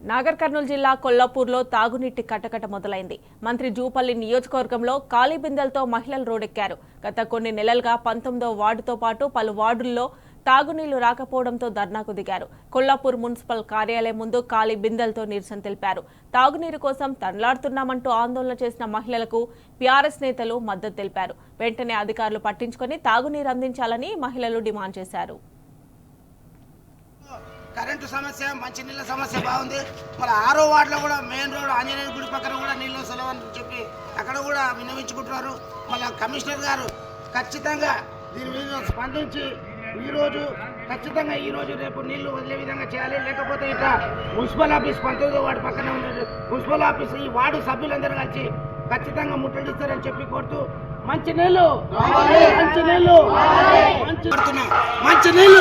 నాగర్ కర్నూలు జిల్లా కొల్లాపూర్లో తాగునీటి కటకట మొదలైంది. మంత్రి జూపల్లి నియోజకవర్గంలో ఖాళీ బిందెలతో మహిళలు రోడెక్కారు. గత కొన్ని నెలలుగా 19వ వార్డుతో పాటు పలు వార్డుల్లో తాగునీళ్లు రాకపోవడంతో ధర్నాకు దిగారు. కొల్లాపూర్ మున్సిపల్ కార్యాలయం ముందు ఖాళీ బిందెలతో నిరసన తెలిపారు. తాగునీరు కోసం తనలాడుతున్నామంటూ ఆందోళన చేసిన మహిళలకు టీఆర్ఎస్ నేతలు మద్దతు తెలిపారు. వెంటనే అధికారులు పట్టించుకొని తాగునీరు అందించాలని మహిళలు డిమాండ్ చేశారు. కరెంటు సమస్య, మంచినీళ్ళ సమస్య బాగుంది. మన 6వ వార్డులో కూడా మెయిన్ రోడ్ ఆంజనేయ గుడి పక్కన కూడా నీళ్ళు సెలవని చెప్పి అక్కడ కూడా విన్నవించుకుంటున్నారు. మళ్ళీ కమిషనర్ గారు ఖచ్చితంగా దీని మీద స్పందించి ఈరోజు రేపు నీళ్లు వదిలే విధంగా చేయాలి. లేకపోతే ఇట్లా మున్సిపల్ ఆఫీస్ 19వ వార్డు పక్కనే ఉంది. మున్సిపల్ ఆఫీస్ ఈ వార్డు సభ్యులందరూ కలిసి ఖచ్చితంగా ముట్టడిస్తారని చెప్పి కోరుతూ మంచినీళ్ళు మంచినీళ్ళు